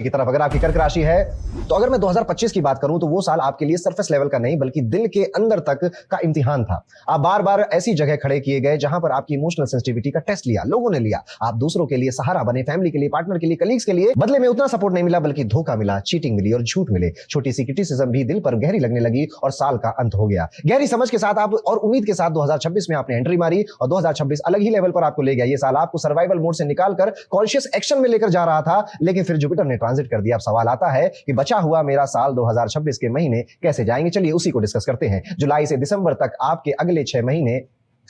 की तरफ अगर आपकी कर्क राशि है तो अगर मैं 2025 की बात करूं तो वो साल आपके लिए सरफेस लेवल का नहीं बल्कि दिल के अंदर तक का इम्तिहान था। आप बार बार ऐसी जगह खड़े किए गए जहां पर आपकी इमोशनल सेंसिटिविटी का टेस्ट लिया, लोगों ने लिया। आप दूसरों के लिए सहारा बने, फैमिली के लिए, पार्टनर के लिए, कलीग्स के लिए। बदले में उतना सपोर्ट नहीं मिला बल्कि धोखा मिला, चीटिंग मिली और झूठ मिले। छोटी सी क्रिटिसिज्म भी दिल पर गहरी लगने लगी और साल का अंत हो गया। गहरी समझ के साथ आप और उम्मीद के साथ 2026 में आपने एंट्री मारी और 2026 अलग ही लेवल पर आपको ले गया। ये साल आपको सर्वाइवल मोड से निकालकर कॉन्शियस एक्शन में लेकर जा रहा था, लेकिन फिर जुपिटर ने ट्रांजिट कर दिया। अब सवाल आता है कि बचा हुआ मेरा साल 2026 के महीने कैसे जाएंगे। चलिए उसी को डिस्कस करते हैं। जुलाई से दिसंबर तक आपके अगले 6 महीने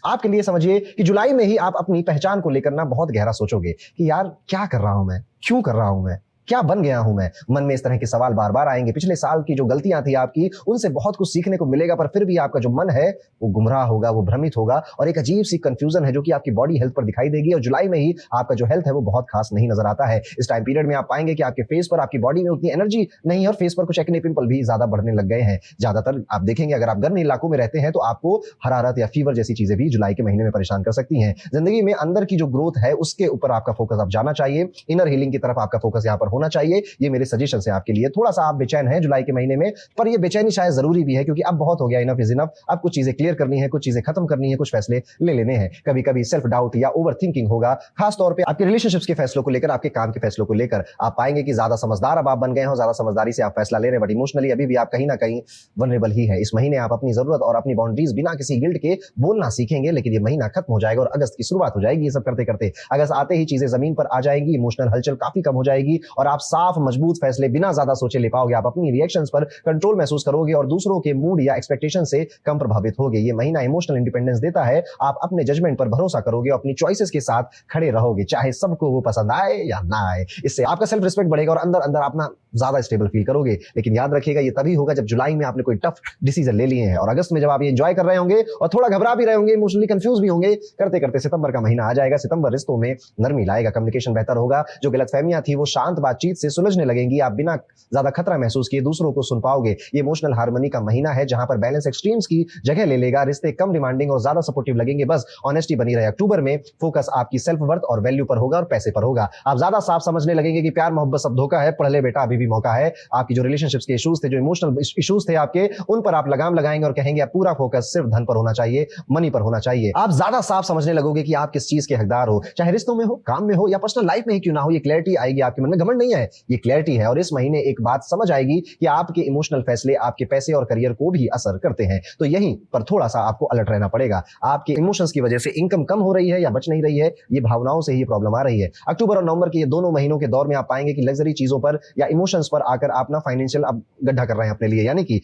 आपके लिए समझिए कि जुलाई में ही आप अपनी पहचान को लेकर ना बहुत गहरा सोचोगे कि यार क्या कर रहा हूं मैं, क्यों कर रहा हूं मैं, क्या बन गया हूं मैं। मन में इस तरह के सवाल बार बार आएंगे। पिछले साल की जो गलतियां थी आपकी, उनसे बहुत कुछ सीखने को मिलेगा, पर फिर भी आपका जो मन है वो गुमराह होगा, वो भ्रमित होगा और एक अजीब सी कंफ्यूजन है जो कि आपकी बॉडी हेल्थ पर दिखाई देगी। और जुलाई में ही आपका जो हेल्थ है वो बहुत खास नहीं नजर आता है। इस टाइम पीरियड में आप पाएंगे कि आपके फेस पर, आपकी बॉडी में उतनी एनर्जी नहीं है और फेस पर कुछ एक्ने पिंपल भी ज्यादा बढ़ने लग गए हैं। ज्यादातर आप देखेंगे अगर आप गर्म इलाकों में रहते हैं तो आपको हरारत या फीवर जैसी चीजें भी जुलाई के महीने में परेशान कर सकती हैं। जिंदगी में अंदर की जो ग्रोथ है उसके ऊपर आपका फोकस अब जाना चाहिए। इनर हीलिंग की तरफ आपका फोकस यहाँ पर होना चाहिए। ये मेरे सजेशन है आपके लिए। थोड़ा सा आप बेचैन हैं जुलाई के महीने में, पर ये बेचैनी शायद जरूरी भी है क्योंकि अब बहुत हो गया, इनफ इज इनफ। अब कुछ चीजें क्लियर करनी है, कुछ चीजें खत्म करनी है, कुछ फैसले ले लेने हैं। कभी कभी सेल्फ डाउट या ओवर थिंकिंग होगा, खासतौर पे आपके रिलेशनशिप्स के फैसलों को लेकर, आपके काम के फैसलों को लेकर। आप पाएंगे कि ज्यादा समझदार अब आप बन गए हो, ज्यादा समझदारी से आप फैसला ले रहे हैं, बट इमोशनली अभी भी आप कहीं ना कहीं वनरेबल ही है। इस महीने आप अपनी जरूरत और अपनी बाउंड्रीज बिना किसी गिल्ट के बोलना सीखेंगे, लेकिन ये महीना खत्म हो जाएगा और अगस्त की शुरुआत हो जाएगी। ये सब करते करते अगस्त आते ही चीजें जमीन पर आ जाएंगी, इमोशनल हलचल काफी कम हो जाएगी और आप साफ मजबूत फैसले बिना ज्यादा सोचे ले पाओगे। आप अपनी रिएक्शंस पर कंट्रोल महसूस करोगे और दूसरों के मूड या एक्सपेक्टेशन से कम प्रभावित होगे। ये महीना इमोशनल इंडिपेंडेंस देता है। आप अपने जजमेंट पर भरोसा करोगे और अपनी चॉइसेस के साथ खड़े रहोगे, चाहे सबको वो पसंद आए या ना आए। इससे आपका सेल्फ रिस्पेक्ट बढ़ेगा और अंदर अंदर अपना ज्यादा स्टेबल फील करोगे। लेकिन याद रखिएगा ये तभी होगा जब जुलाई में आपने कोई टफ डिसीजन ले लिए हैं और अगस्त में जब आप ये एंजॉय कर रहे होंगे और थोड़ा घबरा भी रहे होंगे, इमोशनली कंफ्यूज भी होंगे, करते करते सितंबर का महीना आ जाएगा। सितंबर रिश्तों में नरमी लाएगा, कम्युनिकेशन बेहतर होगा, जो गलतफहमियां थी वो शांत बातचीत से सुलझने लगेंगी। आप बिना ज्यादा खतरा महसूस किए दूसरों को सुन पाओगे। ये इमोशनल हार्मनी का महीना है जहां पर बैलेंस एक्सट्रीम्स की जगह ले लेगा। रिश्ते कम डिमांडिंग और ज्यादा सपोर्टिव लगेंगे, बस ऑनेस्टी बनी रहे। अक्टूबर में फोकस आपकी सेल्फ वर्थ और वैल्यू पर होगा और पैसे पर होगा। आप ज्यादा साफ समझने लगेंगे कि प्यार मोहब्बत सब धोखा है, पढ़ ले बेटा अभी भी मौका है। आपकी जो रिलेशनशिप्स के इश्यूज थे, जो इमोशनल इश्यूज थे आपके, उन पर आप लगाम लगाएंगे और कहेंगे अब पूरा फोकस सिर्फ धन पर होना चाहिए, मनी पर होना चाहिए। आप ज्यादा साफ समझने लगोगे कि आप किस चीज के हकदार हो, चाहे रिश्तों में हो, काम में हो या पर्सनल लाइफ में ही क्यों ना हो। ये क्लैरिटी आएगी आपके मन में, घमंड नहीं है, ये क्लैरिटी है। और इस महीने एक बात समझ आएगी कि आपके इमोशनल फैसले आपके पैसे और करियर को भी असर करते हैं। तो यहीं पर थोड़ा सा आपको अलर्ट रहना पड़ेगा। आपके इमोशंस की वजह से इनकम कम हो रही है या बच नहीं रही है, ये भावनाओं से ही प्रॉब्लम आ रही है। अक्टूबर और नवंबर के ये दोनों महीनों के दौर में आप पाएंगे कि लग्जरी चीजों पर या इमोशंस पर आकर आप ना फाइनेंशियल अब गड्ढा कर रहे हैं अपने लिए। यानी कि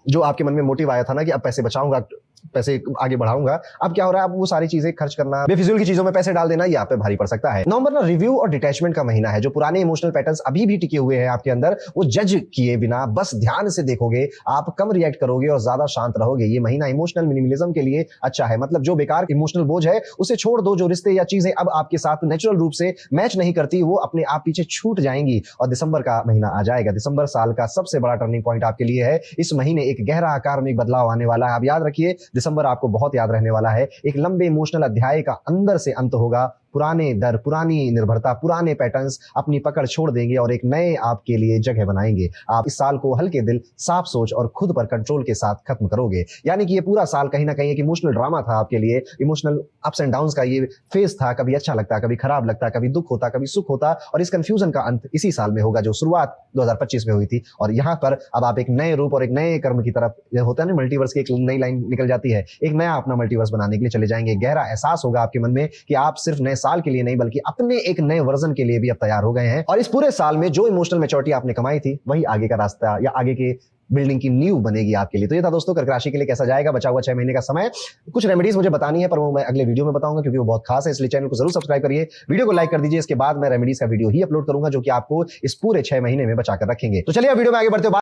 जो आपके मन में मोटिव आया था ना कि अब पैसे बचाऊंगा, पैसे आगे बढ़ाऊंगा, अब क्या हो रहा है, अब वो सारी चीजें खर्च करना, बेफिजूल की चीजों में पैसे डाल देना, ये आप पे भारी पड़ सकता है। नवंबर ना रिव्यू और डिटैचमेंट का महीना है। जो पुराने इमोशनल पैटर्न्स अभी भी टिके हुए हैं आपके अंदर, वो जज किए बिना बस ध्यान से देखोगे, आप कम रिएक्ट करोगे और ज्यादा शांत रहोगे। ये महीना इमोशनल मिनिमलिज्म के लिए अच्छा है। मतलब जो बेकार इमोशनल बोझ है उसे छोड़ दो। जो रिश्ते या चीजें अब आपके साथ नेचुरल रूप से मैच नहीं करती, वो अपने आप पीछे छूट जाएंगी और दिसंबर का महीना आ जाएगा। दिसंबर साल का सबसे बड़ा टर्निंग पॉइंट आपके लिए है। इस महीने एक गहरा आकार बदलाव आने वाला है। आप याद रखिए, दिसंबर आपको बहुत याद रहने वाला है। एक लंबे इमोशनल अध्याय का अंदर से अंत होगा। पुराने डर, पुरानी निर्भरता, पुराने पैटर्न्स अपनी पकड़ छोड़ देंगे और एक नए आपके लिए जगह बनाएंगे। आप इस साल को हल्के दिल, साफ सोच और खुद पर कंट्रोल के साथ खत्म करोगे। यानी कि ये पूरा साल कहीं ना कहीं एक इमोशनल ड्रामा था आपके लिए। इमोशनल अप्स एंड डाउन्स का ये फेज था। कभी अच्छा लगता, कभी खराब लगता, कभी दुख होता, कभी सुख होता और इस कंफ्यूजन का अंत इसी साल में होगा जो शुरुआत 2025 में हुई थी। और यहाँ पर अब आप एक नए रूप और एक नए कर्म की तरफ, होता है ना मल्टीवर्स की एक नई लाइन निकल जाती है, एक नया अपना मल्टीवर्स बनाने के लिए चले जाएंगे। गहरा एहसास होगा आपके मन में कि आप सिर्फ नए साल के लिए नहीं बल्कि अपने एक नए वर्जन के लिए भी अब तैयार हो गए हैं। और इस पूरे साल में जो इमोशनल मैच्योरिटी आपने कमाई थी वही आगे का रास्ता या आगे के बिल्डिंग की नींव बनेगी आपके लिए। तो ये था दोस्तों कर्क राशि के लिए कैसा जाएगा बचा हुआ 6 महीने का समय। कुछ रेमेडीज मुझे बतानी है पर वो मैं अगले वीडियो में बताऊंगा क्योंकि वो बहुत खास है। इसलिए चैनल को जरूर सब्सक्राइब करिए, वीडियो को लाइक कर दीजिए। इसके बाद मैं रेमेडीज का वीडियो ही अपलोड करूंगा जो कि आपको इस पूरे 6 महीने में बचाकर रखेंगे। तो चलिए वीडियो में आगे बढ़ते हो।